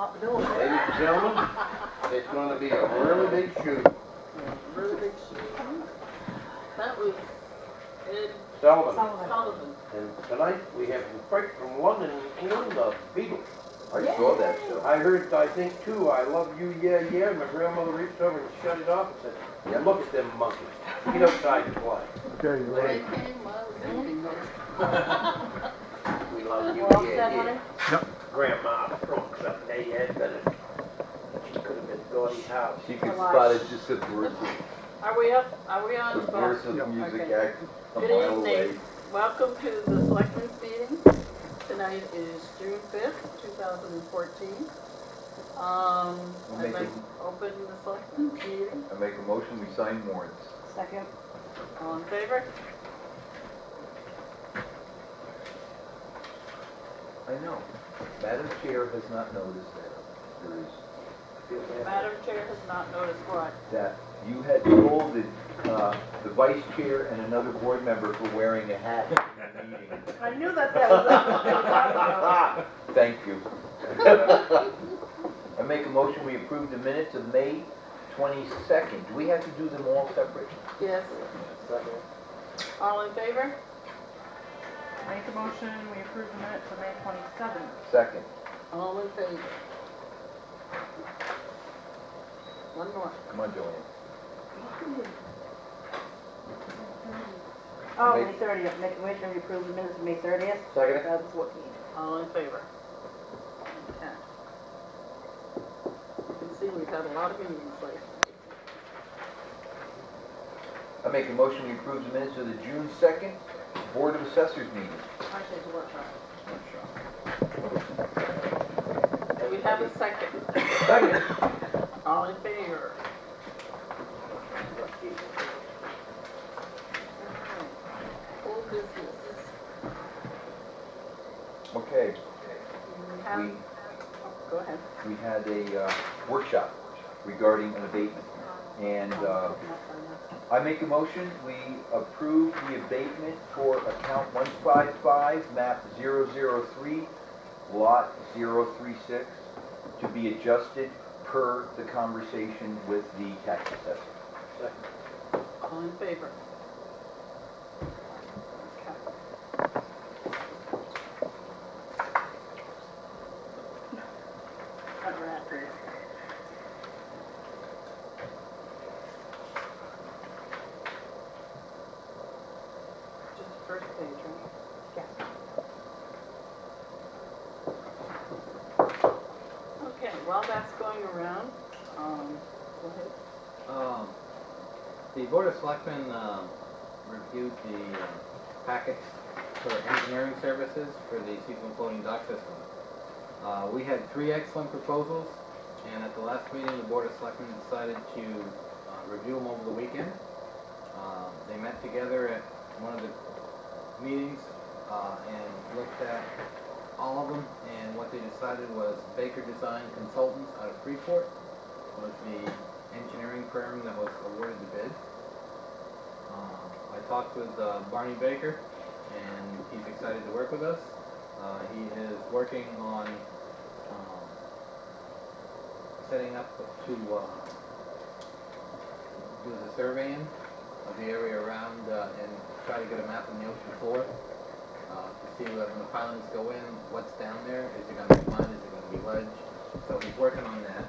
out the door. Ladies and gentlemen, it's going to be a really big shoot. Really big shoe. That was Ed Sullivan. And tonight we have right from London, England, the Beatles. I saw that show. I heard, I think, too, I Love You, Yeah, Yeah. My grandmother reached over and shut it off and said, yeah, look at them monkeys. Get outside and play. Okay, when they came, I was thinking that. We love you, We're all yeah, set, yeah. honey? Grandma drunk Sunday had better. She could have been Gordie's house. She could spot it just subversive. Are we up? Are we on? Subversive music Okay. act a Good mile evening. away. Welcome to the Selectmen's meeting. Tonight is June 5th, 2014. I'd like to open the Selectmen's meeting. I make a motion, we sign warrants. Second. All in favor? I know. Madam Chair has not noticed that there is, Madam Chair has not noticed what? that you had scolded the Vice Chair and another board member for wearing a hat in the meeting. I knew that was what they were talking about. Thank you. I make a motion, we approve the minutes of May 22nd. Do we have to do them all separate? Yes. All in favor? Make a motion, we approve the minutes for May 27th. Second. All in favor? One more. Come on, Joanne. Oh, Make- May 30th. Make a motion, we approve the minutes for May 30th. Second. 2014. All in favor? Okay. You can see we've had a lot of meetings lately. I make a motion, we approve the minutes of the June 2nd Board of Assessors meeting. I say it's a workshop. Do we have a second? Second. All in favor? Full business. Okay, We have, we, go ahead. we had a workshop regarding an abatement. And I make a motion, we approve the abatement for account 155, map 003, lot 036, to be adjusted per the conversation with the tax assessor. All in favor? Okay. What we're at here. Just the first page, right? Yeah. Okay, while that's going around, go ahead. The Board of Selectmen reviewed the packets for engineering services for the seasonal floating dock system. We had 3 excellent proposals, and at the last meeting, the Board of Selectmen decided to review them over the weekend. They met together at one of the meetings and looked at all of them, and what they decided was Baker Design Consultants out of Freeport was the engineering firm that was awarded the bid. I talked with Barney Baker, and he's excited to work with us. He is working on setting up to do the surveying of the area around and try to get a map of the ocean floor to see when the pilings go in, what's down there. Is it going to be mud? Is it going to be ledge? So he's working on that.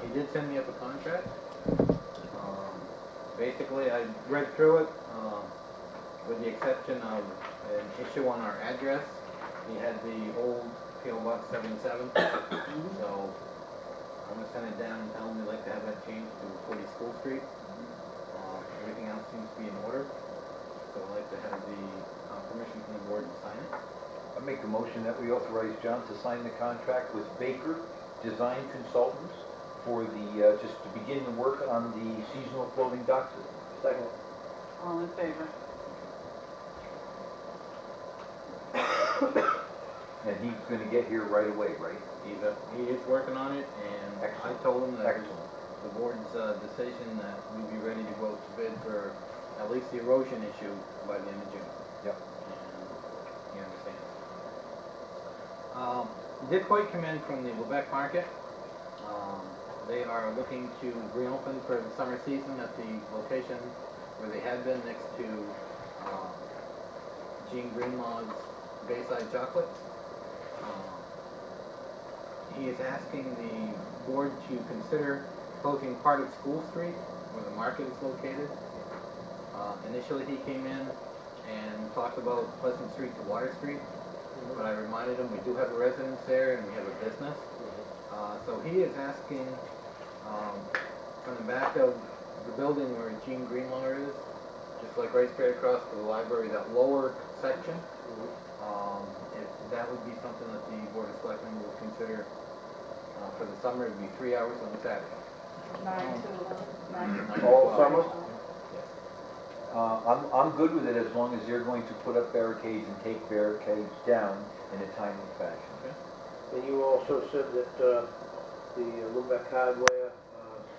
He did send me up a contract. Basically, I read through it with the exception of an issue on our address. He had the old P.O. Box 77, so I'm going to send it down and tell him we'd like to have that changed to 40 School Street. Everything else seems to be in order, so I'd like to have the permission from the board to sign it. I make a motion that we authorize John to sign the contract with Baker Design Consultants for the, just to begin the work on the seasonal floating dock system. Second. All in favor? And he's gonna get here right away, right? He is working on it, and I Excellent. told him that Excellent. the board's decision that we'd be ready to go to bid for at least the erosion issue by the end of June. Yep. And he understands. did quite come in from the Lubec market. They are looking to reopen for the summer season at the location where they had been next to Gene Greenlaw's Bayside Chocolates. He is asking the board to consider closing part of School Street where the market is located. Initially he came in and talked about Pleasant Street to Water Street, but I reminded him we do have a residence there and we have a business. So he is asking from the back of the building where Gene Greenlaw is, just like right straight across from the library, that lower section, if that would be something that the Board of Selectmen will consider for the summer. It'd be 3 hours on Saturday. 9 to 11. 9 to All 12. summer? I'm good with it as long as you're going to put up barricades and take barricades down in a timely fashion. And you also said that the Lubec Hardware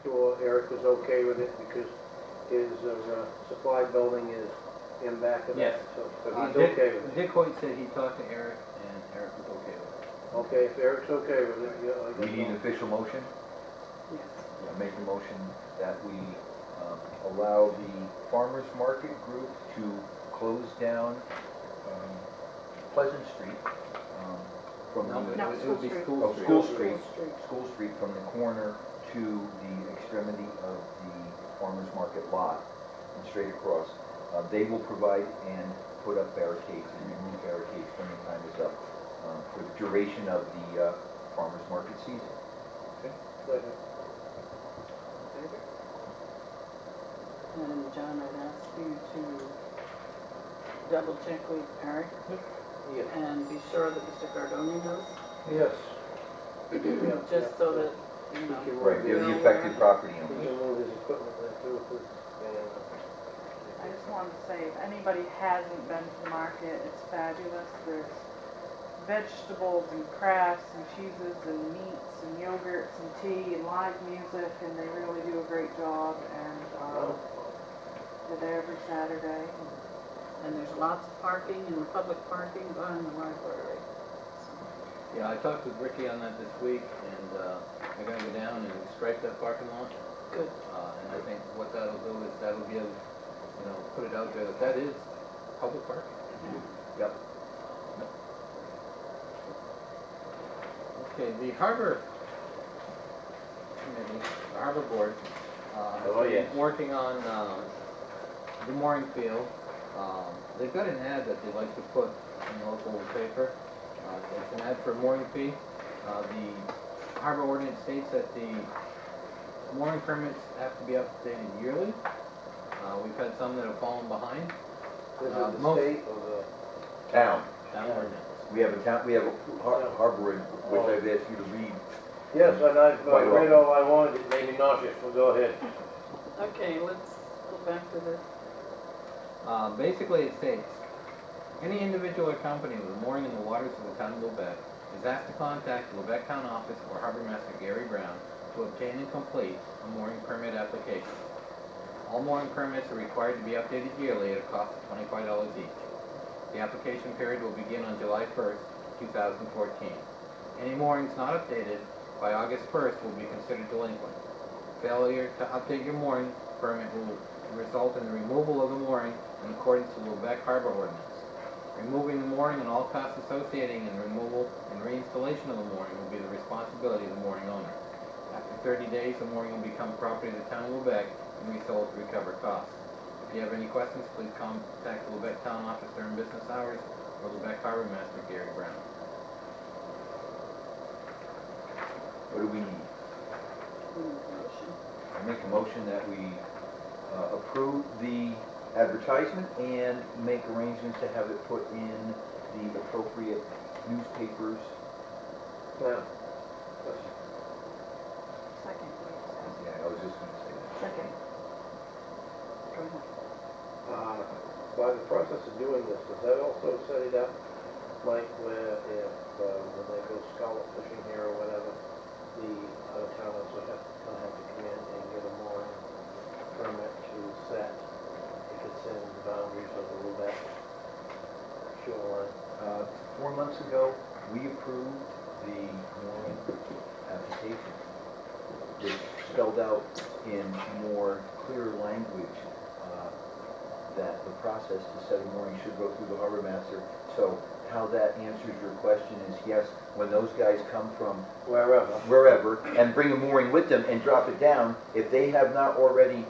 store, Eric was okay with it because his supply building is in back of Yes. that, so he's okay with it. Dick Hoyt said he talked to Eric and Eric was okay with it. Okay, if Eric's okay with it, yeah, I We guess. need an official motion. Yes. I make a motion that we allow the farmers market group to close down Pleasant Street from No, the, No, it would be School oh, School Street. School Street, Street. School Street from the corner to the extremity of the farmers market lot and straight across. They will provide and put up barricades and remove barricades when the time is up for the duration of the farmers market season. Second. Favor? And John, I'd ask you to double check with Eric Yes. and be sure that Mr. Cardoni knows, Yes. just so that, you know. He can Right, they're the affected property He owners. can move his equipment there too. I just wanted to say, if anybody hasn't been to the market, it's fabulous. There's vegetables and crafts and cheeses and meats and yogurts and tea and live music, and they really do a great job. And they're there every Saturday. And there's lots of parking and public parking behind the library. Yeah, I talked with Ricky on that this week, and they're gonna go down and stripe that parking lot. Good. And I think what that'll do is that'll give, put it out there that that is public parking. Yep. Okay, the harbor committee, the harbor board, Oh, has yes. been working on the mooring field. They've got an ad that they'd like to put in the local paper. It's an ad for mooring fee. The harbor ordinance states that the mooring permits have to be updated yearly. We've had some that have fallen behind. Is it the Most- state or the? Town. Town ordinance. We have a harbor, which I've asked you to read. Yes, and I've Quite read well. all I wanted, it made me nauseous, well, go ahead. Okay, let's go back to the, Basically, it states, any individual or company with a mooring in the waters of the town of Lubec is asked to contact the Lubec Town Office or Harbor Master Gary Brown to obtain and complete a mooring permit application. All mooring permits are required to be updated yearly at a cost of $25 each. The application period will begin on July 1st, 2014. Any moorings not updated by August 1st will be considered delinquent. Failure to update your mooring permit will result in the removal of the mooring in accordance with the Lubec Harbor Ordinance. Removing the mooring and all costs associating in removal and reinstallation of the mooring will be the responsibility of the mooring owner. After 30 days, the mooring will become property of the town of Lubec and resold to recover costs. If you have any questions, please contact the Lubec Town Office during business hours or Lubec Harbor Master Gary Brown. What do we need? motion. I make a motion that we approve the advertisement and make arrangements to have it put in the appropriate newspapers. Now, Second, please. Yeah, I was just gonna say that. Second. Go ahead. by the process of doing this, does that also set it up, like where if, when they go scallop fishing here or whatever, the out-of-towners would have to come in and get a mooring permit to set if it's in the boundaries of the Lubec shoreline? 4 months ago, we approved the mooring application, which spelled out in more clear language that the process to set a mooring should go through the harbor master. So how that answers your question is yes, when those guys come from wherever and bring a mooring with them and drop it down, if they have not already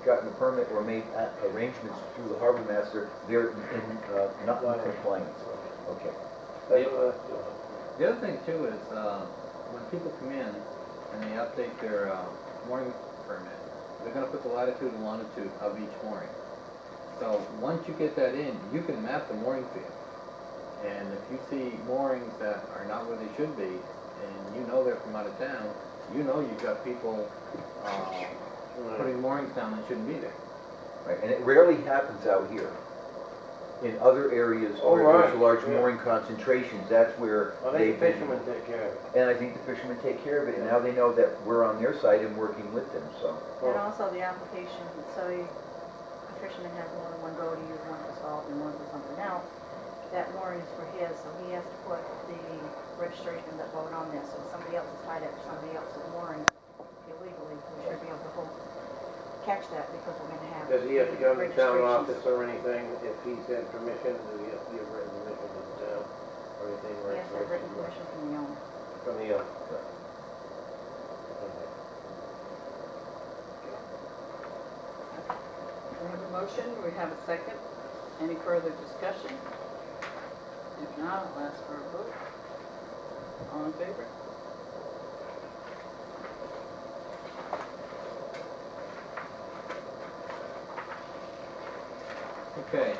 gotten a permit or made arrangements through the harbor master, they're not in compliance. Okay. The other thing too is, when people come in and they update their mooring permit, they're gonna put the latitude and longitude of each mooring. So once you get that in, you can map the mooring field. And if you see moorings that are not where they should be, and you know they're from out of town, you know you've got people putting moorings down that shouldn't be there. Right, and it rarely happens out here. In other areas where there's large mooring concentrations, that's where Well, they've the been. fishermen take care of it. And I think the fishermen take care of it, and now they know that we're on their side and working with them, so. And also the application, so a fisherman has more than one boat, he uses one for salt and one for something else. That mooring is for his, so he has to put the registration of that boat on there. So if somebody else is tied up to somebody else's mooring illegally, we should be able to catch that because we're gonna have. Does he have to go to the town registrations. office or anything if he's had permission? Do he have to give written permission to the town or anything? He has to have written permission from the owner. From the owner? We have a motion, we have a second. Any further discussion? If not, I'll ask for a vote. All in favor? Okay,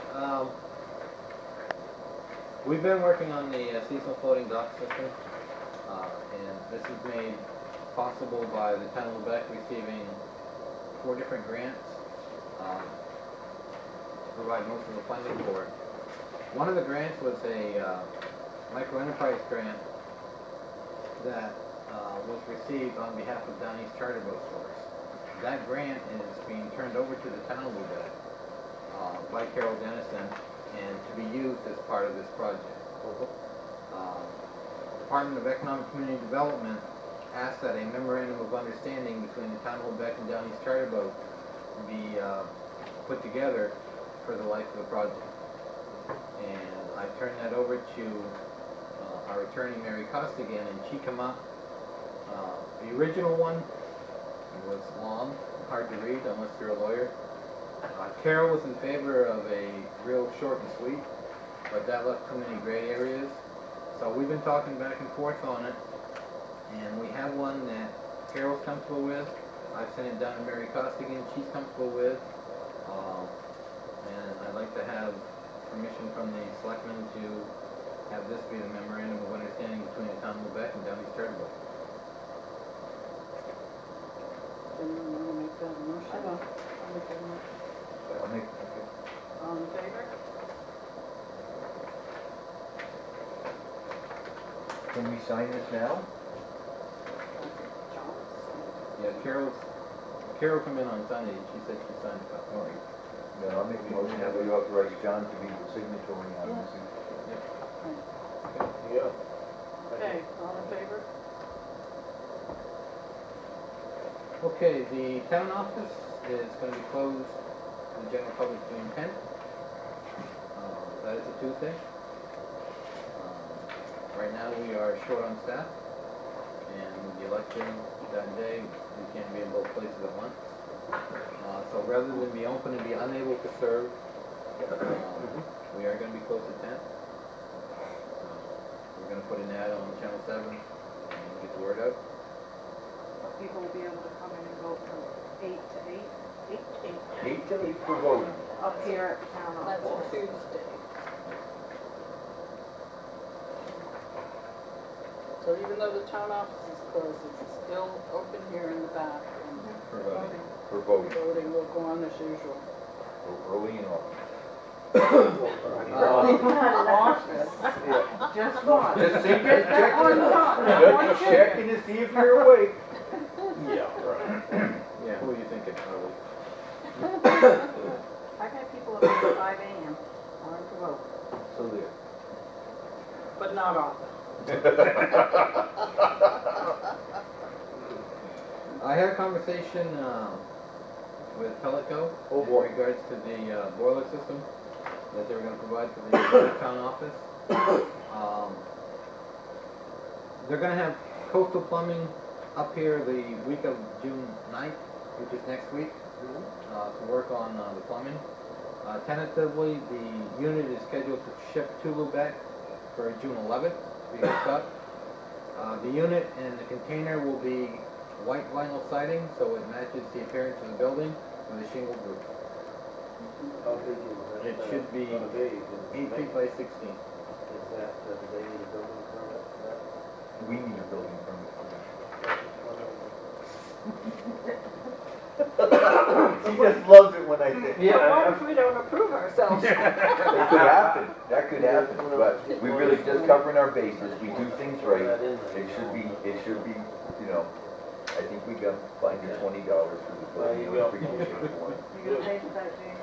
we've been working on the seasonal floating dock system, and this is made possible by the town of Lubec receiving 4 different grants to provide most of the funding for it. One of the grants was a micro-enterprise grant that was received on behalf of Down East Charter Boat Stores. That grant is being turned over to the town of Lubec by Carol Dennison and to be used as part of this project. Department of Economic Community Development asked that a memorandum of understanding between the town of Lubec and Down East Charter Boat be put together for the life of the project. And I turned that over to our attorney, Mary Costigan, and she came up. The original one was long, hard to read unless you're a lawyer. Carol was in favor of a real short and sweet, but that left too many gray areas. So we've been talking back and forth on it, and we have one that Carol's comfortable with. I've sent it down to Mary Costigan, she's comfortable with. And I'd like to have permission from the selectmen to have this be the memorandum of understanding between the town of Lubec and Down East Charter Boat. Anyone want to make that motion? I will. I'll make that motion. I'll make, okay. All in favor? Can we sign this now? Yeah, Carol came in on Sunday, and she said she signed a copy. All right. Then I'll make a motion that we authorize John to be the signatory on this. Yeah. Okay, all in favor? Okay, the town office is going to be closed to the general public June 10th. That is a Tuesday. Right now, we are short on staff, and with the election that day, we can't be in both places at once. So rather than be open and be unable to serve, we are going to be closed at 10. We're going to put an ad on Channel 7 and get the word out. People will be able to come in and vote from 8 to 8, 8 to 8 for voting. up here at the town That's office. a Tuesday. So even though the town office is closed, it's still open here in the back. And For voting. For voting. voting will go on as usual. Early and often. Just one. Just see, Get that one done. That one just check. checking to see if you're awake. Yeah, right. Yeah, who are you thinking, Harley? I got people up at 5 a.m. wanting to vote. So there. But not often. I had a conversation with Pelico Oh, in boy. regards to the boiler system that they were gonna provide for the town office. They're gonna have coastal plumbing up here the week of June 9th, which is next week, to work on the plumbing. Tentatively, the unit is scheduled to ship to Lubec for June 11th to be hooked up. The unit and the container will be white vinyl siding, so it matches the appearance of the building with a shingled roof. How big is that? It should be Gonna be? Is it 8 feet by 16. that, do they need a building permit for that? We need a building permit for that. He just loves it when I say. But what if we don't approve ourselves? That could happen, that could happen, but we really just covering our bases, we do things right. It should be, you know, I think we got fined $20 for the There you building. go. appreciation one. You gonna pay for that, James?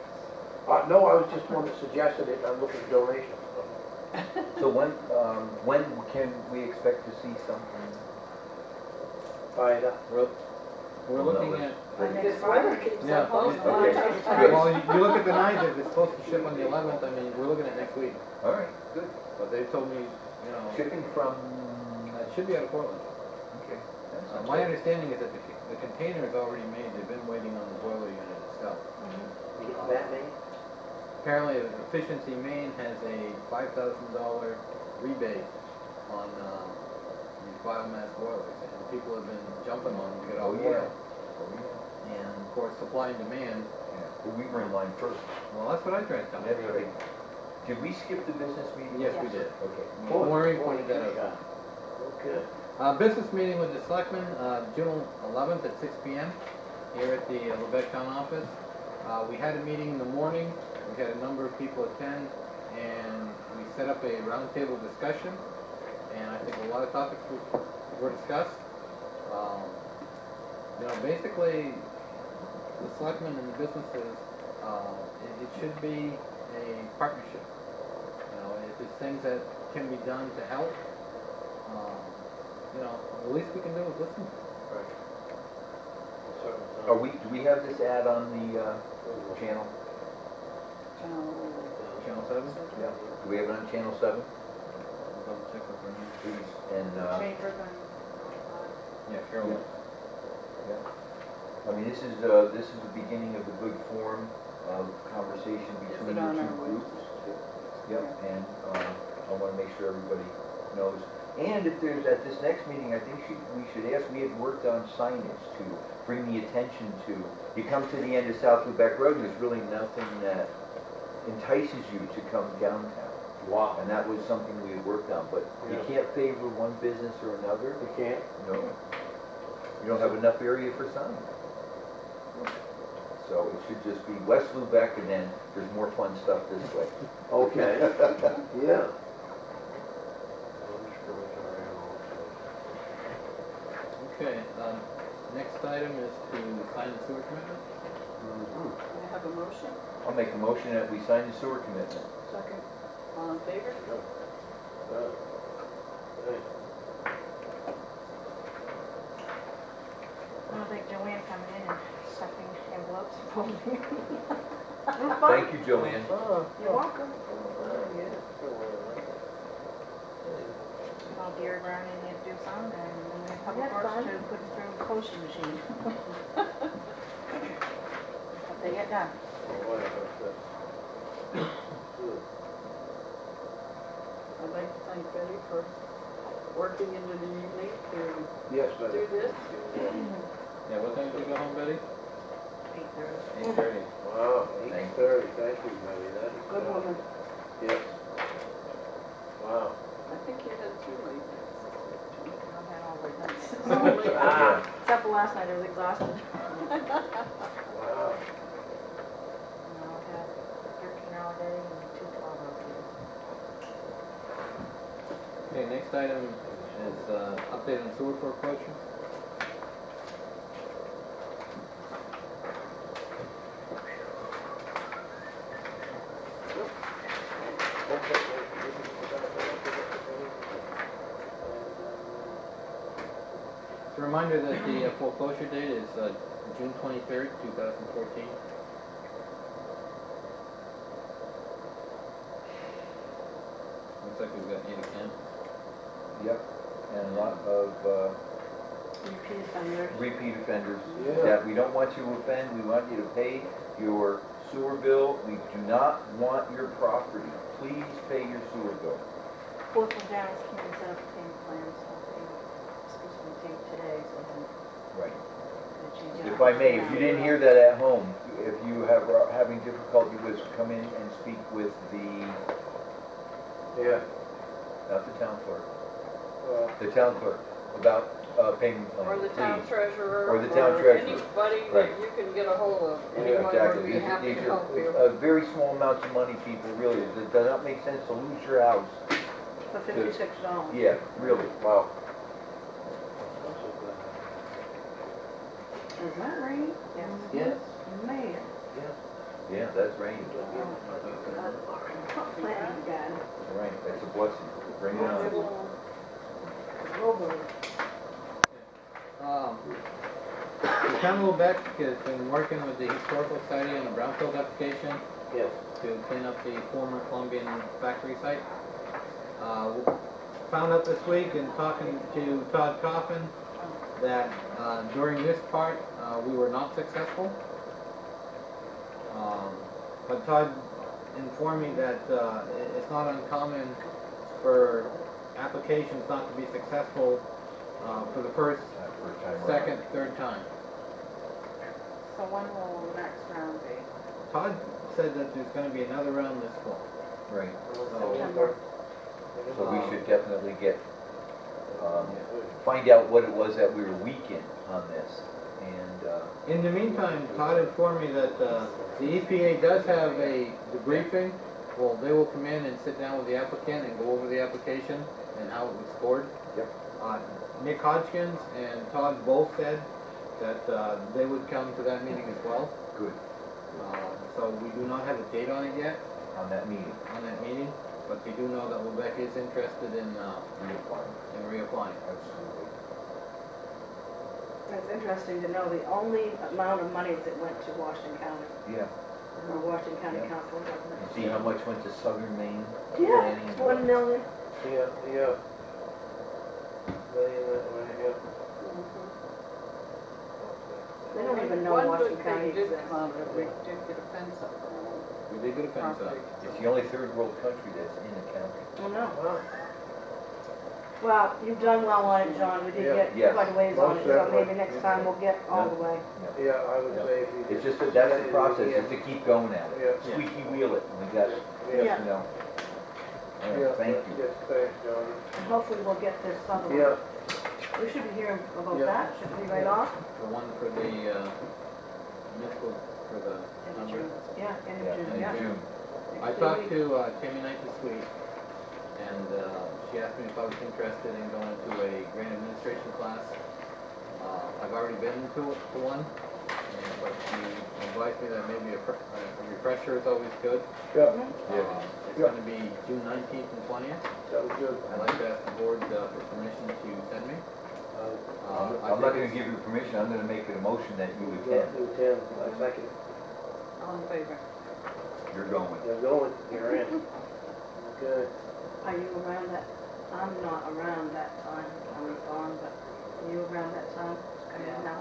No, I was just one that suggested it, I'm looking at donations. So when can we expect to see something? Buy it up. We're looking at, This weather keeps Yeah. up posting. Okay. well, you look at the 9th, if it's supposed to ship on the 11th, I mean, we're looking at next week. All right, good. But they told me, you know, Shipping from, it should be out of Portland. okay. My understanding is that the container is already made, they've been waiting on the boiler unit itself. You get that many? Apparently, Efficiency Maine has a $5,000 rebate on these biomass boilers, and people have been jumping on them to get Oh, off yeah. oil. Oh, yeah. And of course, supply and demand, Yeah. Well, we were in line first. well, that's what I tried to tell That's them. right. Did we skip the business meeting? Yes, we did. Okay. Maureen pointed that out. Okay. Business meeting with the selectmen, June 11th at 6 p.m. here at the Lubec Town office. We had a meeting in the morning, we had a number of people attend, and we set up a roundtable discussion, and I think a lot of topics were discussed. You know, basically, the selectmen and the businesses, it should be a partnership. You know, if there's things that can be done to help, you know, the least we can do is listen. Do we have this ad on the channel? Channel 7? Yeah. Do we have it on channel 7? I'll double check with her now. Please, and, Chamber thing. Yeah, Carol. I mean, this is the beginning of the good form of conversation between the on two our groups. Yep, and I want to make sure everybody knows. And if there's, at this next meeting, I think we should ask, we had worked on signage to bring the attention to, you come to the end of South Lubec Road, and there's really nothing that entices you to come downtown. Wow. And that was something we had worked on, but you Yeah. can't favor one business or another. You can't? No. You don't have enough area for signs. So it should just be West Lubec, and then there's more fun stuff this way. Okay. Yeah. Okay, next item is to sign the sewer commitment. I have a motion. I'll make a motion that we sign the sewer commitment. Second. All in favor? I don't think Joanne coming in and stuffing envelopes and folding. Thank you, Joanne. You're welcome. I'll Gary Brown in there to do some, and then we have public works to put it through the postage machine. But they get done. I'd like to thank Betty for working into the evening to Yes, do Betty. this. Yeah, what time did you go home, Betty? 8:30. 8:30. Wow, 8:30, thank you, Betty, that is. Good woman. Yes. Wow. I think you had two late nights. I've had all the nights. Only- Ah. Except for last night, I was exhausted. Wow. No, I've had 13-hour day and 2 12-hour days. Okay, next item is update on sewer foreclosure. a reminder that the foreclosure date is June 23rd, 2014. Looks like we've got 8 again. Yep, and a lot of Repeat offenders. repeat offenders Yeah. that we don't want you to offend. We want you to pay your sewer bill. We do not want your property. Please pay your sewer bill. Both of Darren's came and set up a payment plan, so they supposed to be paid today, so then Right. gonna change it. If I may, if you didn't hear that at home, if you are having difficulty with, come in and speak with Yeah, not the town clerk, well, the town clerk, about payment plan, Or the town please. treasurer. Or the town treasurer. Anybody Right. that you can get a hold of, Yeah, anyone would Exactly. be These happy to are help you. very small amounts of money, people, really. It does not make sense to lose your house. For $56. Yeah, really. wow. Is that rain? Yes. Yes. Man. Yeah, that's rain. Planting again. Right, that's a blessing. Bring it on. The town of Lubec has been working with the Historical Society on a brownfield application Yes. to clean up the former Columbian factory site. Found out this week in talking to Todd Coffin that during this part, we were not successful. But Todd informed me that it's not uncommon for applications not to be successful for the first, First time around. second, third time. So when will the next round be? Todd said that there's gonna be another round this fall. Right. September. So we should definitely get, find out what it was that we were weak in on this. And, In the meantime, Todd informed me that the EPA does have a debriefing. Well, they will come in and sit down with the applicant and go over the application and how it was scored. Yep. Nick Hodgkins and Todd both said that they would come to that meeting as well. good, So we do not have a date on it yet, on that meeting, on that meeting, but we do know that Lubec is interested in reapplying. reapplying. Absolutely. It's interesting to know the only amount of money that went to Washington County, Yeah. or Washington County Yeah. Council of You Governments. see how much went to Southern Maine? Yeah, Planning and 1 million. Yeah, yeah. Million, yeah. They don't even know One Washington good County thing did exists. come out of it, we did get a fence up. We did get a fence up. It's the only third world country that's in the county. I know. Well, Well, you've done well on it, John. We did Yeah. get Yes. quite a ways on Most it, so definitely. maybe next time we'll get all the way. yeah, I would say if you. It's just that that's the process, is to keep going at it. Yeah. Squeaky wheel it, and we got, you Yeah. know. All Yeah, right, thank you. Yes, thanks, John. And hopefully we'll get this other one. Yeah, We should be hearing about Yeah. that, shouldn't we, right off? The one for the municipal, for the In number. June. Yeah, in Yeah, June, in yeah. June. I Next talked week. to Tammy Knight this week, and she asked me if I was interested in going to a grant administration class. I've already been to one, but she advised me that maybe a refresher is always good. yeah, Mhm. It's gonna be June 19th and 20th. that was good. I'd like to ask the board for permission to send me. I'm not gonna give you permission, I'm gonna make it a motion that you attend. Do 10, I second it. All in favor? You're going. You're going, you're in. Okay. Are you around that, I'm not around that time, I'm gone, but are you around that time? Yeah. No.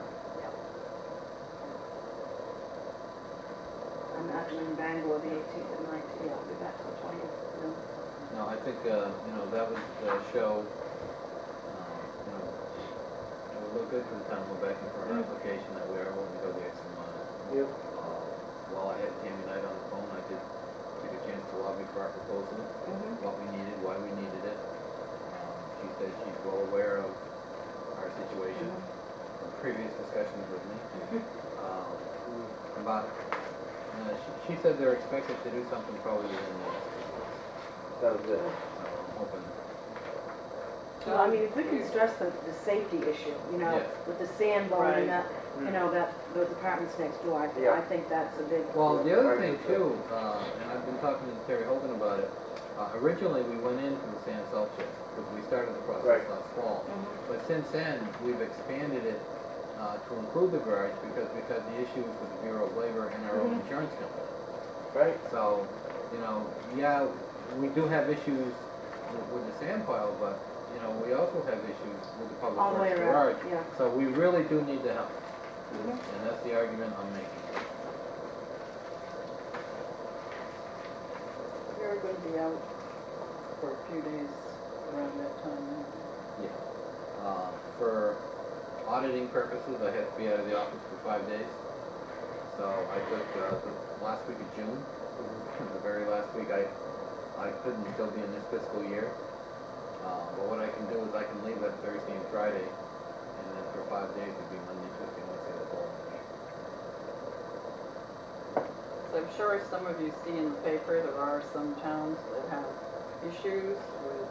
I'm actually in Bangor the 18th and 19th, I'll be back till 20th. No, I think, that would show, it would look good for the town of Lubec and for our application that we are willing to go the extra mile. Yep. While I had Tammy Knight on the phone, I did take a chance to lobby for our proposal, Mhm. what we needed, why we needed it. She said she's well aware of our situation, from previous discussions with me. About, she said they're expected to do something probably within the next 6 months. Sounds good. So I'm hoping, Well, I mean, if we can stress the safety issue, you know, Yes. with the sand blowing Right. and that, you know, that, those apartments next door, Yeah. I think that's a big. well, the other thing too, and I've been talking to Terry Hogan about it, Originally, we went in for the sand salt shed, because we started the process Right. last fall. Mhm. But since then, we've expanded it to include the garage because we've had the issues with the Bureau of Labor and our own Mhm. insurance company. Right? So, you know, yeah, we do have issues with the sand pile, but, you know, we also have issues with the public All the way works around, garage. yeah. So we really do need the help, Mhm. and that's the argument I'm making. You're going to be out for a few days around that time. Yeah. For auditing purposes, I have to be out of the office for 5 days. So I took the last week of June, the very last week. I couldn't still be in this fiscal year. But what I can do is I can leave that Thursday and Friday, and then for 5 days it'd be Monday, Tuesday, Wednesday, the following week. So I'm sure some of you see in the paper, there are some towns that have issues with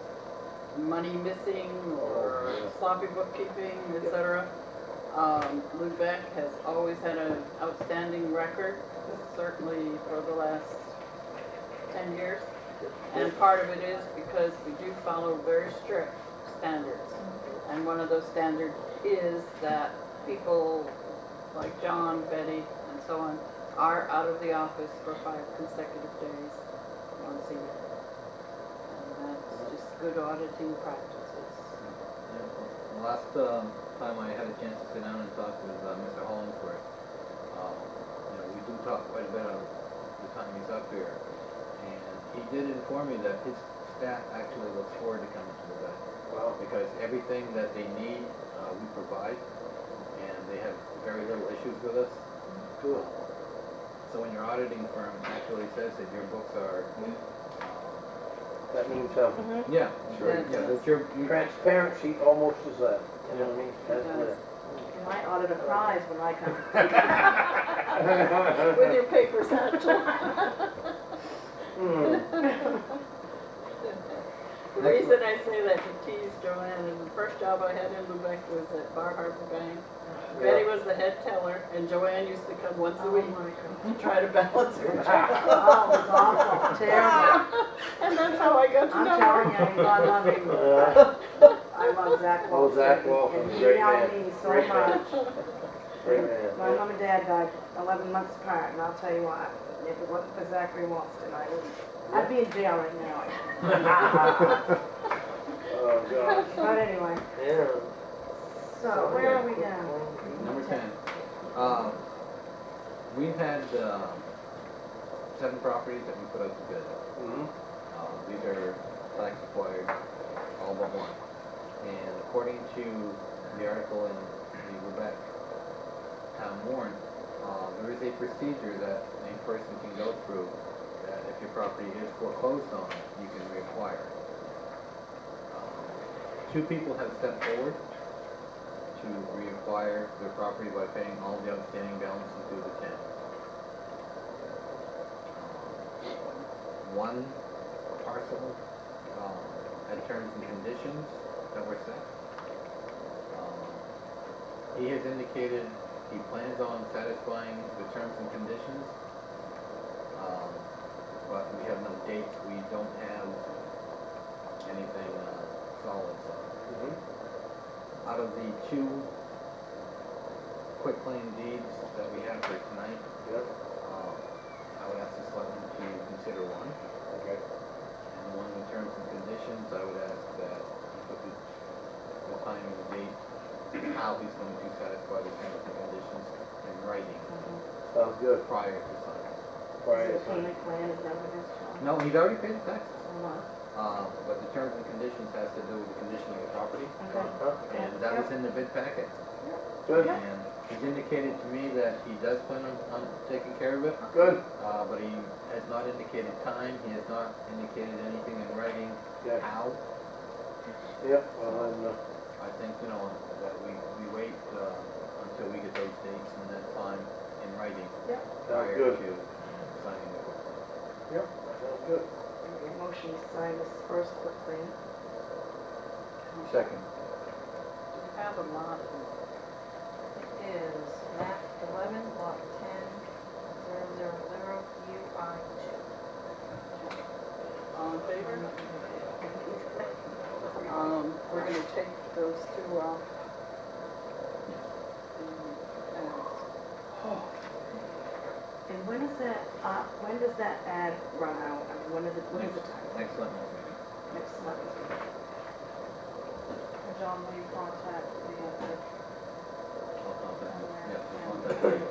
money missing or Oh, yeah. sloppy bookkeeping, etc. Lubec has always had an outstanding record, certainly for the last 10 years. And part of it is because we do follow very strict standards. And one of those standards is that people like John, Betty, and so on are out of the office for 5 consecutive days once a year. And that's just good auditing practices. Yeah, the last time I had a chance to sit down and talk with Mr. Hollingsworth, you know, we do talk quite a bit on the time he's up here. And he did inform me that his staff actually looks forward to coming to the vet. Wow. Because everything that they need, we provide, and they have very little issues with us. Good. So when your auditing firm actually says that your books are, That means something. Mhm. yeah, Sure. yeah, that you're, Transparency almost is that, you know what I mean? That's Yes. it. My auditor cries when I come. With your paper satchel. Hmm. The reason I say that to tease Joanne, and the first job I had in Lubec was at Bar Harbor Bank. Betty was the head teller, and Joanne used to come once a Oh week my God. to try to balance her Oh, check. it was awful, terrible. And that's how I got to I'm know telling her. you, God love him. I love Zach Oh, Walton. Zach Walton, And he great helped man. me so Great man. much. Great man. My mom and dad died 11 months apart, and I'll tell you what, if it wasn't for Zachary Walton, I'd be in jail right now. Oh, God. But anyway, Yeah. so where are we now? number 10. We've had 7 properties that we put out to bid. Mhm. These are tax acquired, all but one. And according to the article in the Lubec Town Warrant, there is a procedure that a person can go through that if your property is foreclosed on, you can reacquire it. 2 people have stepped forward to reacquire their property by paying all the outstanding balances due the town. One parcel had terms and conditions that were set. He has indicated he plans on satisfying the terms and conditions, but we have no dates. We don't have anything solid. So Mhm. out of the 2 quitclaim deeds that we have for tonight, Yep. I would ask the selectmen to consider one. Okay. And the one with terms and conditions, I would ask that he put the time and the date, how he's going to satisfy the terms and conditions in writing Sounds good. prior to signing. Prior Is to it a signing. payment plan, is that what it is, John? No, he's already paid the taxes, Oh, but the terms and conditions has to do with the condition of the property, okay. Huh? and that was in the bid packet. Good. And he's indicated to me that he does plan on taking care of it, Good. but he has not indicated time, he has not indicated anything in writing Yeah. how. Yep. Well, then, I think, you know, that we wait until we get those dates and that time in writing Yep. prior good. to signing the book. Yep. Sounds good. Okay, motion to sign this first quick claim. Second. You have a lot of It is map 11, lot 10, 000, UI2. All in favor? We're gonna take those two off. And when is that, when does that ad run out? I mean, when is the time? Excellent. Next month. John, will you contact the, I'll contact you. Yeah, I'll contact you.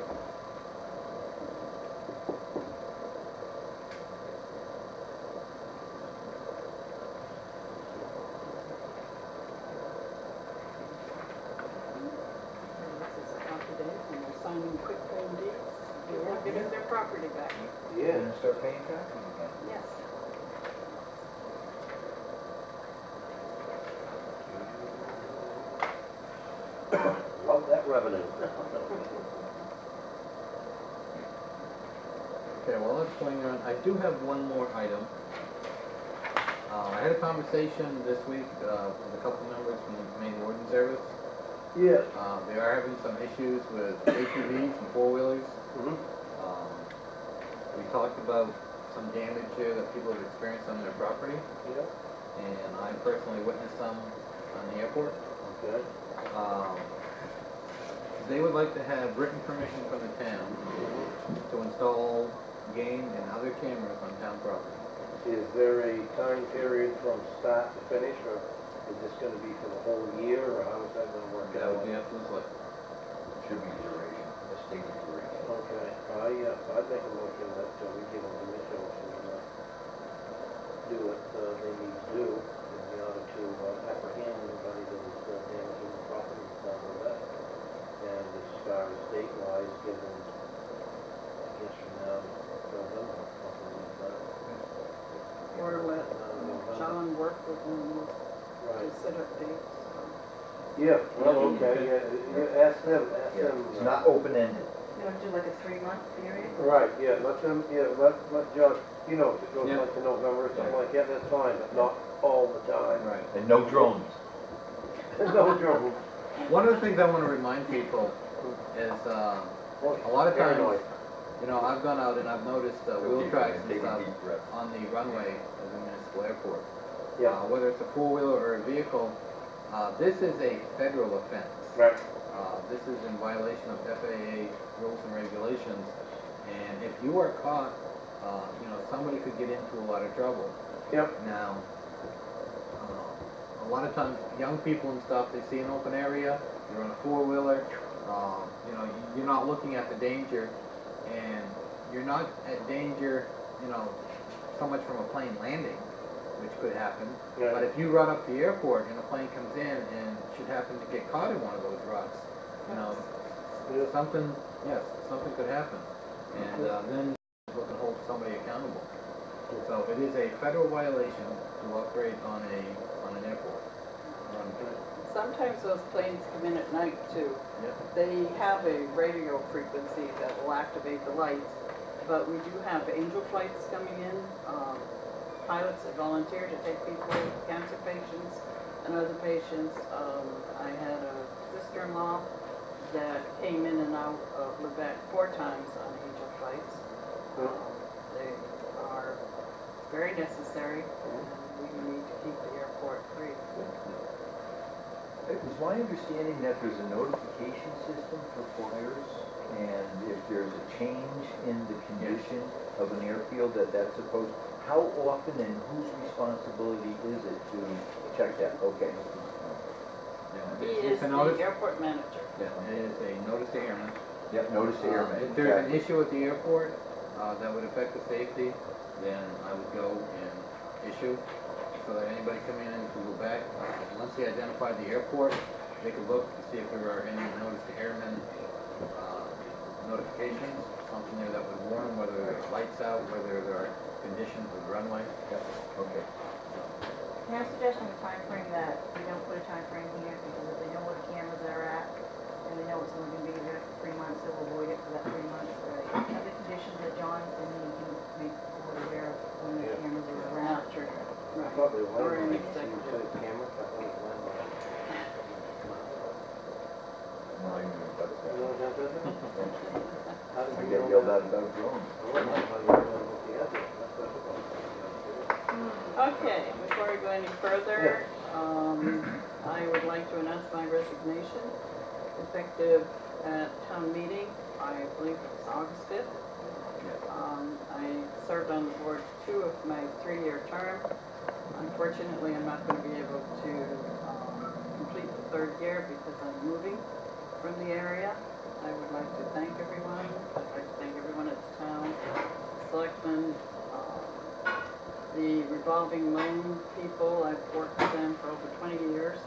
This is up to date, and they're signing quick claim deeds. They're getting their property back. Yeah. And start paying taxes again. Yes. Love that revenue. Okay, well, let's swing on. I do have one more item. I had a conversation this week with a couple members from the Maine Warden Service. Yes. They are having some issues with ATVs and four-wheelers. Mhm. We talked about some damage here that people have experienced on their property, Yeah. and I personally witnessed some on the airport. Okay. They would like to have written permission from the town to install game and other cameras on town property. Is there a time period from start to finish, or is this gonna be for the whole year, or how is that gonna work That out? would be up to the select. Should be duration, a stated duration. Okay, I'd make a motion that we give them permission to do what they need to do in order to apprehend anybody that is damaging the property and stuff like that. And as far as date-wise, give them, I guess from now, November, something like that. Or let November. John work with them to Right. set up dates. Yeah, well, okay, yeah, ask them, Yeah, it's not open-ended. You want to do like a 3-month period? Right, yeah, let them, let Josh, if it goes Yeah. like to November or something like that, that's fine, but not all the time. Right. And no drones. No trouble. One of the things I want to remind people is, a lot of times, Paranoid. I've gone out and I've noticed wheel tracks and Take a stuff deep breath. on the runway of the municipal airport. Yeah, Whether it's a four-wheeler or a vehicle, this is a federal offense. right, This is in violation of FAA rules and regulations, and if you are caught, somebody could get into a lot of trouble. yep, Now, a lot of times, young people and stuff, they see an open area, you're on a four-wheeler, you're not looking at the danger, and you're not at danger, so much from a plane landing, which could happen. yeah. But if you run up the airport and a plane comes in and should happen to get caught in one of those ruts, Yeah. something could happen. And then we can hold somebody accountable. So it is a federal violation to operate on an airport. Sometimes those planes come in at night too. Yep. They have a radio frequency that will activate the lights, but we do have angel flights coming in, pilots that volunteer to take people, cancer patients and other patients. I had a sister-in-law that came in and out of Lubec 4 times on angel flights. They are very necessary, and we need to keep the airport free. It was my understanding that there's a notification system for flyers, and if there's a change in the condition of an airfield that's supposed, how often and whose responsibility is it to check that? Okay. He It's is a the notice. airport manager. Yeah, it is a notice to airmen. Yep, notice to airmen. If there's an Exactly. issue at the airport that would affect the safety, then I would go and issue so that anybody coming in to go back, once they identify the airport, they could look to see if there are any notice to airmen notifications, something there that would warn whether there's lights out, whether there are conditions of the runway. Okay. Can I suggest a time frame that we don't put a time frame here, because if they know where the cameras are at, and they know it's only gonna be there for 3 months, they'll avoid it for that 3 months. Other conditions that John and me can make the board aware of when the Yeah. cameras are around. Not true. I thought they Or were an landmines, you executive. said camera, I thought it was landmine. No, I knew about You that. know what that is? How did I you get know yelled that? at about drones. I don't know how you know what the answer is. That's what I thought. Okay, before we go any further, I would like to announce my resignation, effective at town meeting, I believe it's August 5th. I served on the board 2 of my 3-year term. Unfortunately, I'm not going to be able to complete the 3rd year because I'm moving from the area. I would like to thank everyone. I'd like to thank everyone at the town, selectmen, the revolving loan people. I've worked with them for over 20 years,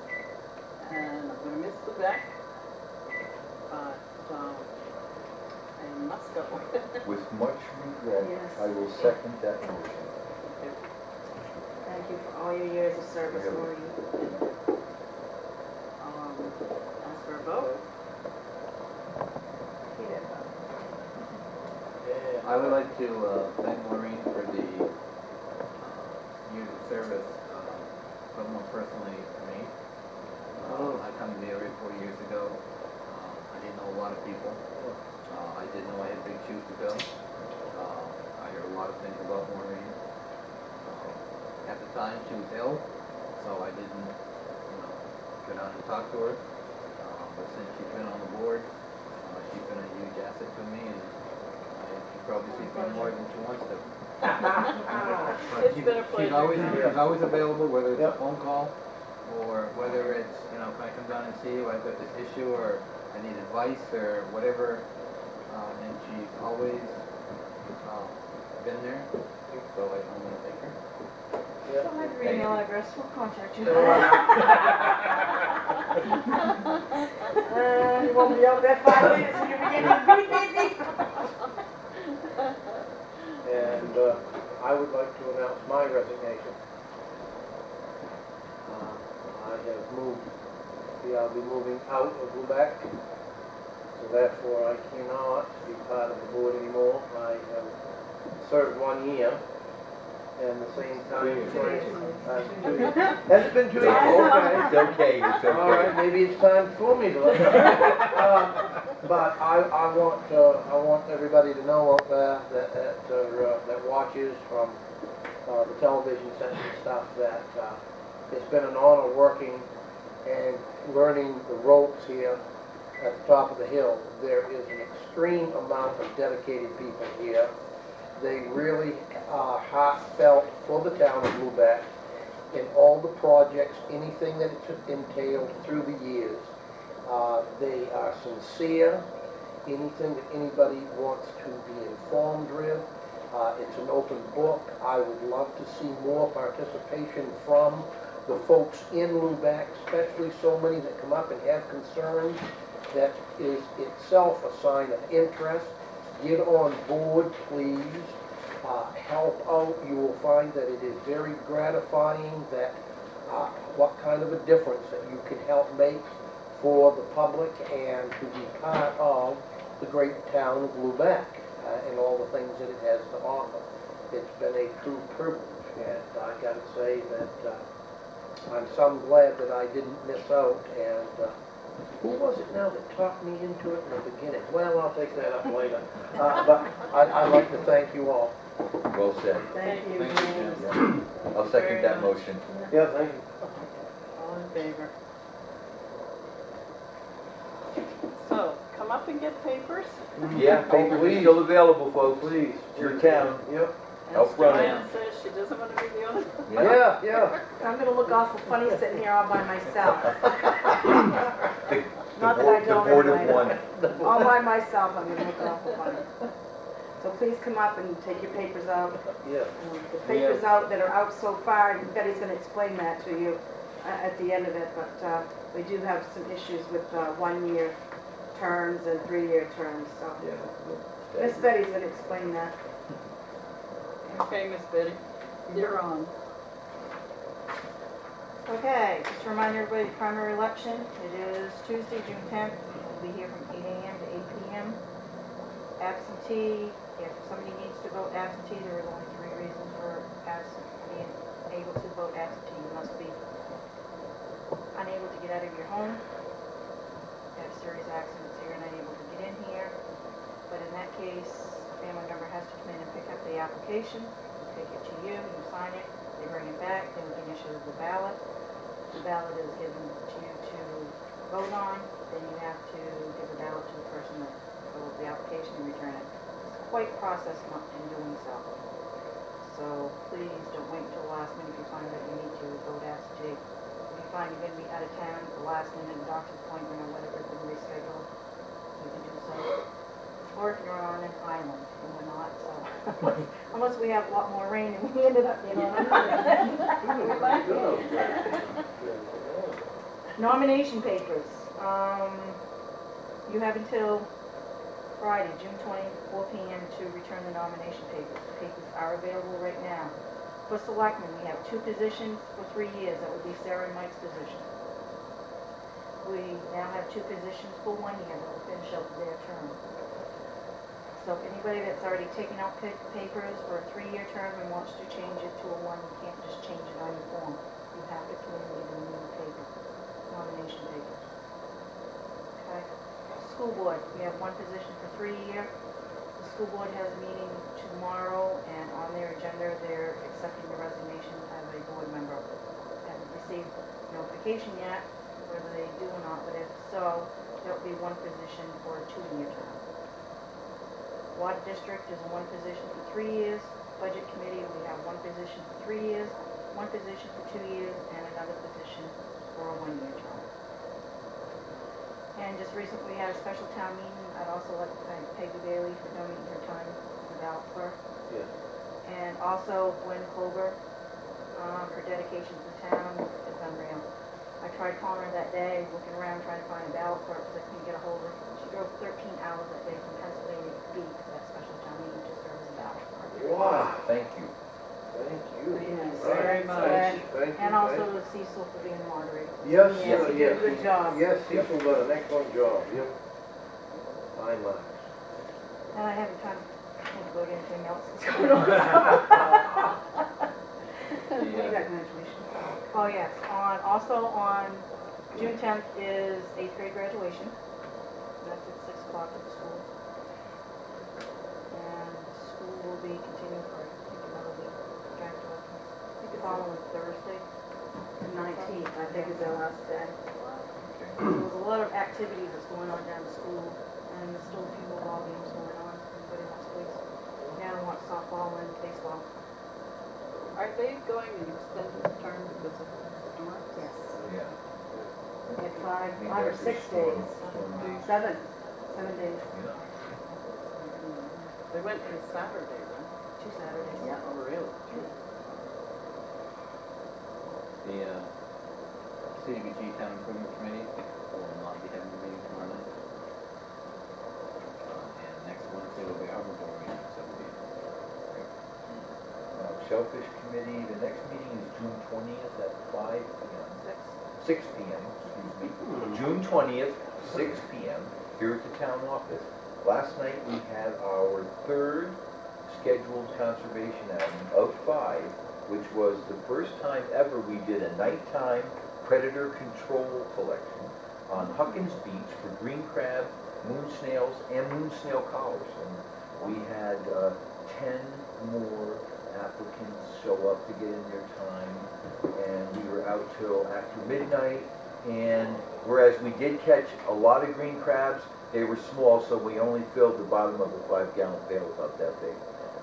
and I'm going to miss Lubec, but I must go. With much regret, Yes. I will second that motion. Thank you for all your years of service, Yeah. Maureen. Ask for a vote. I would like to thank Maureen for the years of service, but more personally to me. I come to the area 4 years ago. I didn't know a lot of people. I didn't know I had big shoes to fill. I heard a lot of things about Maureen. At the time, she was ill, so I didn't, go down and talk to her. But since she's been on the board, she's been a huge asset to me, and she probably sees me more than she wants to. But It's been a She's pleasure. always available, whether it's a Yep. phone call, or whether it's, can I come down and see you, I've got this issue, or I need advice, or whatever. And she's always been there, so I want to thank her. Don't have your email address, we'll contact you. You won't be out there 5 minutes and you're beginning to beep, beep, beep. And I would like to announce my resignation. I have moved, I'll be moving out of Lubec, so therefore I cannot be part of the board anymore. I have served 1 year, and the same time 2 years. 2 years. Has it been 2 years? Okay. It's okay, it's All right, okay. maybe it's time for me to let but I want everybody to know out there that watches from the television sets and stuff that it's been an honor working and learning the ropes here at the top of the hill. There is an extreme amount of dedicated people here. They really are heartfelt for the town of Lubec in all the projects, anything that it's entailed through the years. They are sincere. Anything that anybody wants to be informed with, it's an open book. I would love to see more participation from the folks in Lubec, especially so many that come up and have concerns. That is itself a sign of interest. Get on board, please. Help out. You will find that it is very gratifying that what kind of a difference that you can help make for the public and to be part of the great town of Lubec and all the things that it has to offer. It's been a true privilege, and I got to say that I'm some glad that I didn't miss out. And who was it now that talked me into it in the beginning? Well, I'll take that up later. But I'd like to thank you all. Well said. Thank you, Thank you, James. Jim. I'll second Very that much. motion. Yeah, thank you. All in favor? So, come up and get papers. Yeah, papers are please. still available, folks. Please. It's your town. Yep. Help As run it. Joanne says, she doesn't want to be the only. Yeah. I'm gonna look awful funny sitting here all by myself. The Not that I the don't board of anyway. one. All by myself, I'm gonna look awful funny. So please come up and take your papers out. Yeah. The papers out that are out so far, and Betty's gonna explain that to you at the end of it, but we do have some issues with 1-year terms and 3-year terms, so. Yeah. Miss Betty's gonna explain that. Okay, Miss Betty, you're on. Okay, just to remind everybody, the primary election, it is Tuesday, June 10th. We'll be here from 8 a.m. to 8 p.m. Absentee, if somebody needs to vote absentee, there is only 3 reasons for being able to vote absentee. You must be unable to get out of your home, have serious accidents, so you're unable to get in here. But in that case, a family member has to come in and pick up the application, take it to you, you sign it, They bring it back, then we can issue the ballot. The ballot is given to you to vote on, then you have to give the ballot to the person that filled the application and return it. It's quite process in doing so. So please don't wait until the last minute if you find that you need to vote absentee. If you find you're gonna be out of town at the last minute, doctor's appointment or whatever, then reschedule, you can do so. Or if you're on an island, and we're not, so, unless we have a lot more rain and we ended up, you know. Nomination papers, you have until Friday, June 20th, 4 p.m. to return the nomination papers. The papers are available right now. For selectmen, we have 2 positions for 3 years. That would be Sarah and Mike's position. We now have 2 positions for 1 year that will finish up their term. So if anybody that's already taken out papers for a 3-year term and wants to change it to a 1, you can't just change it on your form. You have to come in with a new paper, nomination paper. Okay. School board, we have 1 position for 3 year. The school board has a meeting tomorrow, and on their agenda, they're accepting the resignation as a board member. Haven't received notification yet, whether they do or not, but if so, there'll be 1 position for a 2-year term. Water district is 1 position for 3 years. Budget committee, we have 1 position for 3 years, 1 position for 2 years, and another position for a 1-year term. And just recently we had a special town meeting. I'd also like to thank Peggy Bailey for donating her time to the ballot clerk. Yes. And also Gwen Clover, her dedication to the town is unreal. I tried calling her that day, looking around trying to find a ballot clerk because I couldn't get a hold of her. She drove 13 hours that day from Pennsylvania to be to that special town meeting to serve as a ballot clerk. Wow, Thank you. thank you. Yes, Right. very much. Thank you, And also thank to Cecil for being the moderator. you. Yes, Yes, he did a good job. Yes, Cecil did an excellent job, yep. Fine marks. And I haven't time to think about anything else that's going on. The, Oh, yes, also on June 10th is 8th grade graduation. That's at 6 o'clock at the school. And school will be continuing for, I think, another week after, I think the following Thursday. The 19th, I think is the last day. So there's a lot of activities that's going on down the school, and there's still a few more ball games going on. Everybody wants to play, now wants softball and baseball. Are they going an extended term because of the storm? Yes. Yeah. We had 5 I mean, or that's 6 the storm- days. storm days. 7 days. Yeah. They went this Saturday, right? 2 Saturdays. Yeah. Oh, really? the CDBG Town Improvement Committee will not be having a meeting tomorrow night. And next Wednesday will be Harbor Board meeting at 7 p.m. Shellfish Committee, the next meeting is June 20th at 5 p.m. 6 p.m., excuse me. June 20th, 6 p.m. here at the town office. Last night we had our 3rd scheduled conservation outing of 5, which was the first time ever we did a nighttime predator control collection on Huckins Beach for green crab, moon snails, and moon snail collars. And we had 10 more applicants show up to get in their time, and we were out till after midnight. And whereas we did catch a lot of green crabs, they were small, so we only filled the bottom of the 5-gallon pail, about that big.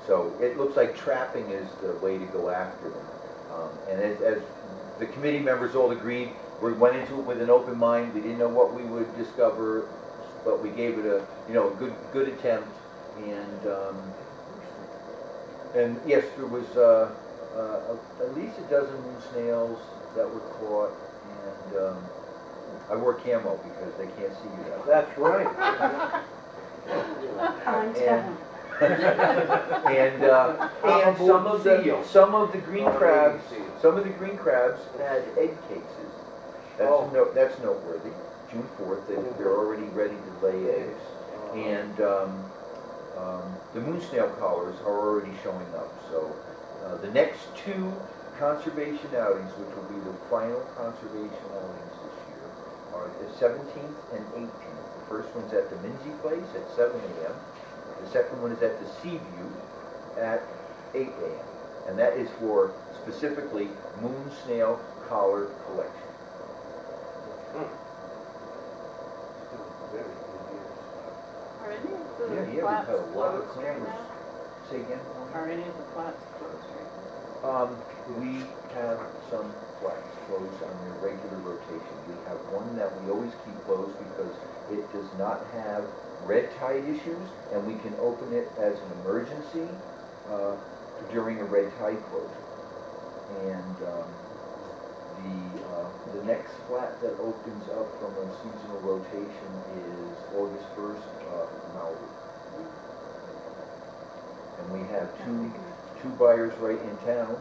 So it looks like trapping is the way to go after them. And as the committee members all agreed, we went into it with an open mind. We didn't know what we would discover, but we gave it a good attempt. And yes, there was at least a dozen moon snails that were caught, and I wore camo because they can't see you that well. That's right. I'm And, telling. and some of the green crabs, had egg cases. That's noteworthy. June 4th, they're already ready to lay eggs, and the moon snail collars are already showing up. So the next 2 conservation outings, which will be the final conservation outings this year, are the 17th and 18th. The first one's at the Minzy Place at 7 a.m. The second one is at the Seaview at 8 a.m. and that is for specifically moon snail collar collection. Very good years. Are any of Yeah, the we've flats had a lot of closed right clammers. now? Say again? Are any of the flats closed right now? We have some flats closed on their regular rotation. We have one that we always keep closed because it does not have red tide issues, and we can open it as an emergency during a red tide closure. And the next flat that opens up from a seasonal rotation is August 1st, Malibu. And we have two buyers right in town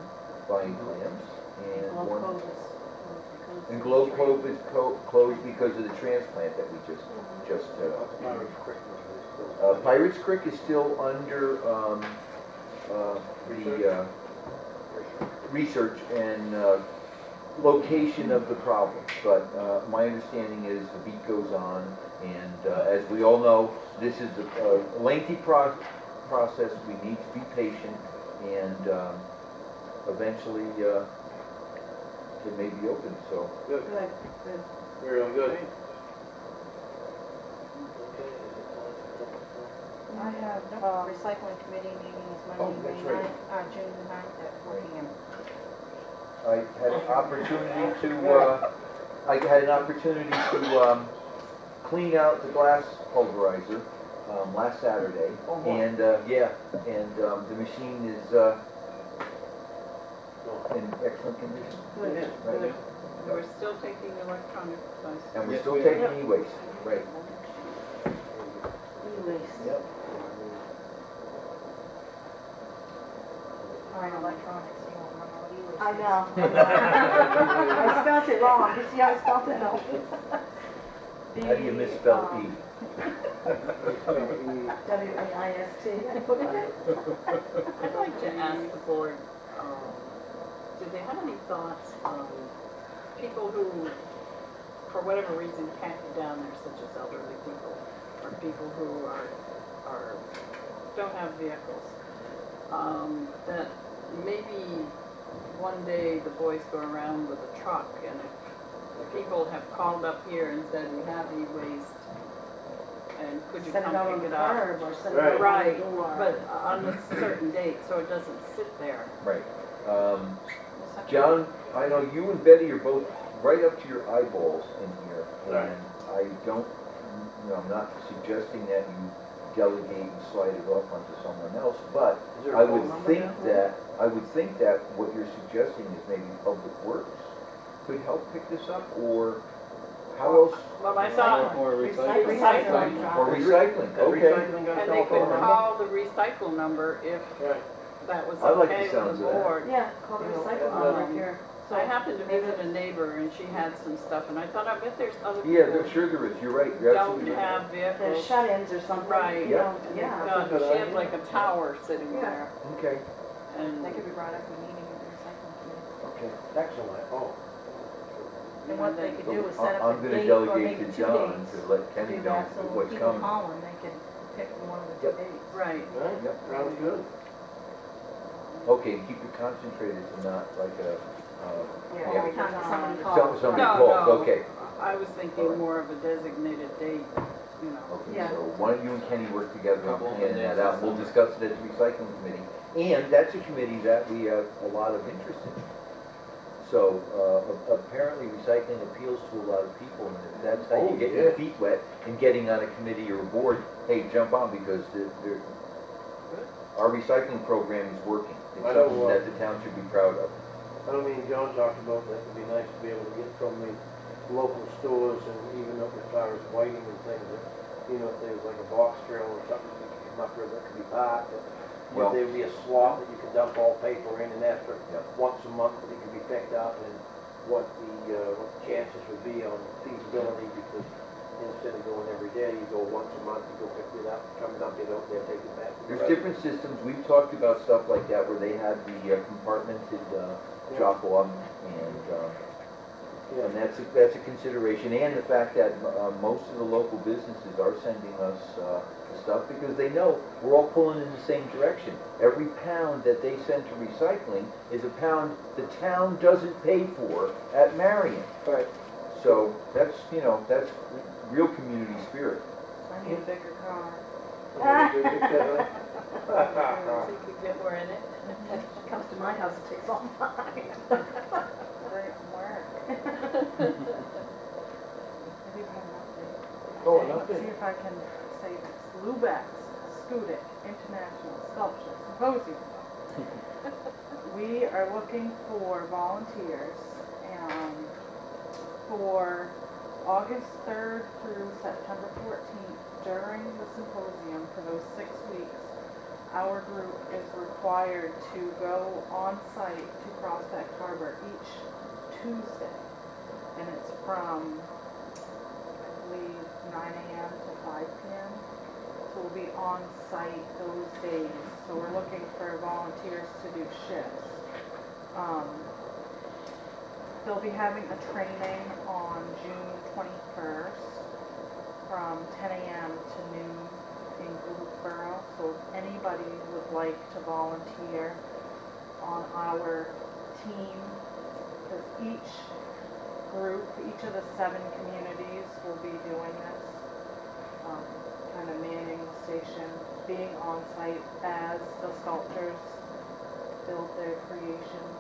buying clams, and Glow one. Cove is. And Glow Cove is closed because of the transplant that we just. Pirates Creek was still. Pirates Creek is still under the research and location of the problem, but my understanding is the beat goes on, and as we all know, this is a lengthy process. We need to be patient, and eventually it may be open, so. Good, Good, good. real good. Great. I have, Recycling committee meeting is Oh, Monday, that's May right. 9th, June the 9th at 4 p.m. I had an opportunity to clean out the glass pulverizer last Saturday, and the machine is in excellent condition. Good, Right. good. We're still taking electronic devices. And we're Yes, still we are. taking e-waste. Right. E-waste. Yep. All right, electronics, you won't remember what e-waste is. I know. I spelled it wrong, you see how I spelled it wrong? How do you misspell E? W-A-I-S-T. I'd like to ask the board, do they have any thoughts on people who, for whatever reason, can't get down there, such as elderly people, or people who don't have vehicles? That maybe one day the boys go around with a truck, and if people have called up here and said, we have e-waste, and could you Set it come out on pick the it up? curb or set it out on the Right, door. but on a certain date, so it doesn't sit there. Right. John, I know you and Betty are both right up to your eyeballs in here, Right. and I don't, I'm not suggesting that you delegate and slide it off onto someone else, but Is there a I phone would number think down that what you're suggesting is maybe Public Works could help pick this up, or how else? Well, I thought, Or Recycling. recycling. Or recycling, Has okay. recycling got a and they could telephone number? call the recycle number if Right. that was I like the okay with sounds the of that. board. Yeah, call the recycling Um, number here. I happened to visit a neighbor and she had some stuff, and I thought, I bet there's other Yeah, people sure there is, you're right, who you're don't absolutely right. have There's vehicles. shut-ins or something. Right. You know, Yeah. yeah. God, she had like a tower sitting Yeah. there, Okay, and That could be brought up in a meeting at the recycling committee. okay. Excellent, oh. And what they could do is set I'm up a gonna date or delegate maybe to 2 John dates. to let To Kenny do know that, so when what's people coming. call them, they can pick one of the 2 Yep. dates. right. Right, Yep. sounds good. Okay, keep it concentrated to not like a, Yeah, every time somebody calls. somebody No, calls, no. okay. I was All thinking right. more of a designated date, you know. Okay, Yeah. so why don't you and Kenny work together on Couple of planning that days out, we'll discuss it at the recycling committee. And that's a committee that we have a lot of interest in. So, apparently recycling appeals to a lot of people, and if that's how you Oh, get your yeah. feet wet in getting on a committee or a board, hey, jump on, because our recycling program is working. It's I know, something that the town should be proud of. I don't mean, John talked about that it'd be nice to be able to get from the local stores and even up as far as Whiting and things, that, you know, if there was like a box trail or something that you could come up with that could be parked, that Well- there would be a slot that you could dump all paper in, and after Yeah. once a month, that it could be picked up, and what the chances would be on feasibility, because instead of going every day, you go once a month, you go pick it up, come dump it out there, take it back. to the There's different systems, we've talked about stuff like that where they have the compartmented drop off, and Yeah. And that's a consideration, and the fact that most of the local businesses are sending us stuff because they know we're all pulling in the same direction. Every pound that they send to recycling is a pound the town doesn't pay for at Marion. Right. So that's, that's real community spirit. I need a bigger car. So you could get more in it. She comes to my house, it takes all mine. Right from work. I do have an update. Oh, an Let's update. see if I can say this. Lubec Selectmen International Sculpture Symposium. We are looking for volunteers for August 3rd through September 14th during the symposium for those 6 weeks. Our group is required to go on site to Prospect Harbor each Tuesday. And it's from, I believe, 9 a.m. to 5 p.m. So we'll be on site those days. So we're looking for volunteers to do shifts. They'll be having a training on June 21st from 10 a.m. to noon in Lubec. So if anybody would like to volunteer on our team, because each group, each of the 7 communities will be doing this, kind of manning the station, being on site as the sculptors build their creations,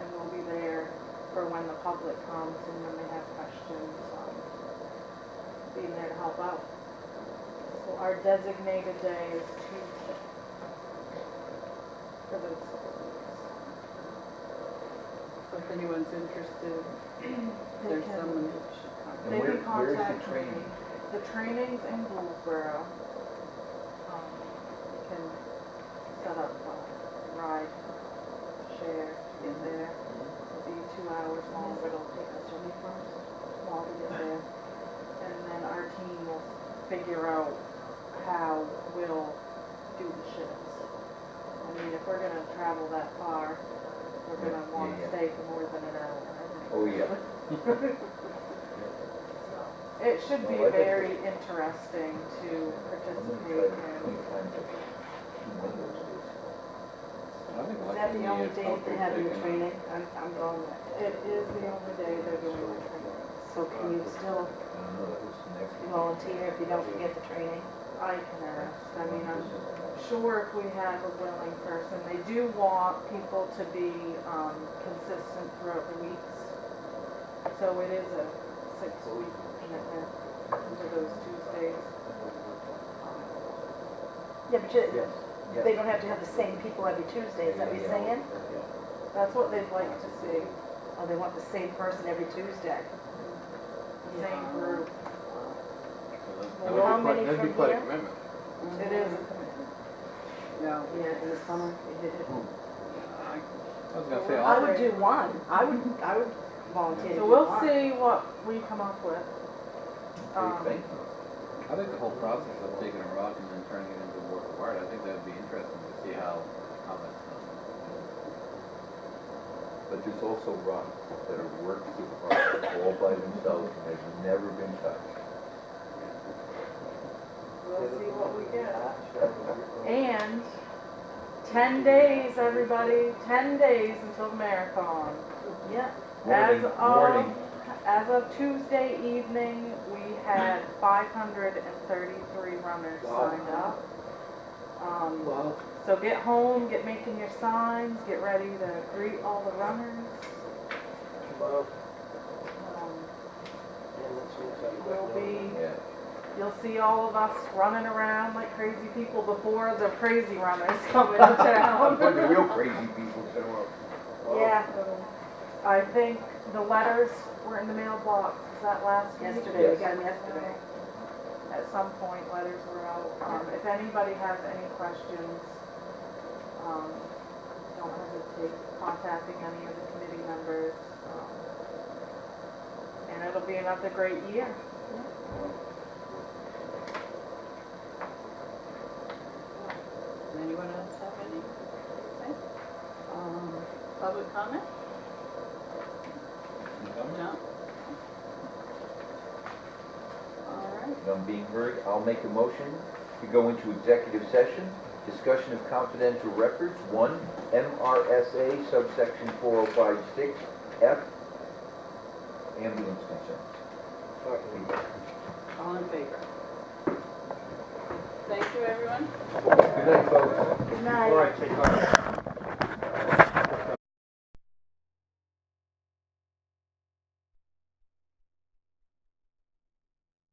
and we'll be there for when the public comes and when they have questions, being there to help out. So our designated day is Tuesday for those 6 weeks. So if anyone's interested, there's can- someone who should contact. They And can where's the contact me. training? The training's in Bluesboro. You can set up a ride, share to get there. It'll be 2 hours long, but it'll take us a while to get there. And then our team will figure out how we'll do the shifts. I mean, if we're gonna travel that far, we're gonna Yeah, wanna yeah. stay for more than an hour. Oh, yeah. It should be Well, I think very interesting to participate in. I think Is that the only day they're having the training? I'm going with. It is the only day they're doing the training. So can you still volunteer if you don't get the training? I can ask, I mean, I'm sure if we have a willing person, they do want people to be consistent throughout the weeks. So it is a 6-week commitment to those Tuesdays. Yeah, but Yes. they don't have to have the same people every Tuesday, is that what you're saying? That's what they'd like to see, Oh, they want the same person every Tuesday? the same group. Well, how many That'd be from quite a here? commitment. It is a commitment. No, Yeah, in the summer, they did it. I was gonna say, I I'll- would do one. I would volunteer to So do we'll one. see what we come up with. What do you think? I think the whole process of taking a rock and then turning it into a work of art, I think that'd be interesting to see how that's done. But there's also rocks that are works of art all by themselves and have never been touched. We'll see what we get. And 10 days, everybody, 10 days until the marathon. Yeah. Warning. As of Tuesday evening, we had 533 runners signed up. Wow. So get home, get making your signs, get ready to greet all the runners. Wow. Um, Yeah, let's see what's happening. We'll be, Yeah. you'll see all of us running around like crazy people before the crazy runners come into town. When the real crazy people show up. Yeah, I think the letters were in the mailbox, is that last week? yesterday, we got them yesterday. At some point, letters were out. If anybody has any questions, don't hesitate contacting any of the committee members. And it'll be another great year. anyone else have any? Public comment? John? none being heard, I'll make a motion to go into executive session, discussion of confidential records, 1, MRSA subsection 4056F, ambulance concerns. All in favor? Thank you, everyone. Good night, folks. Good night. All right, take care.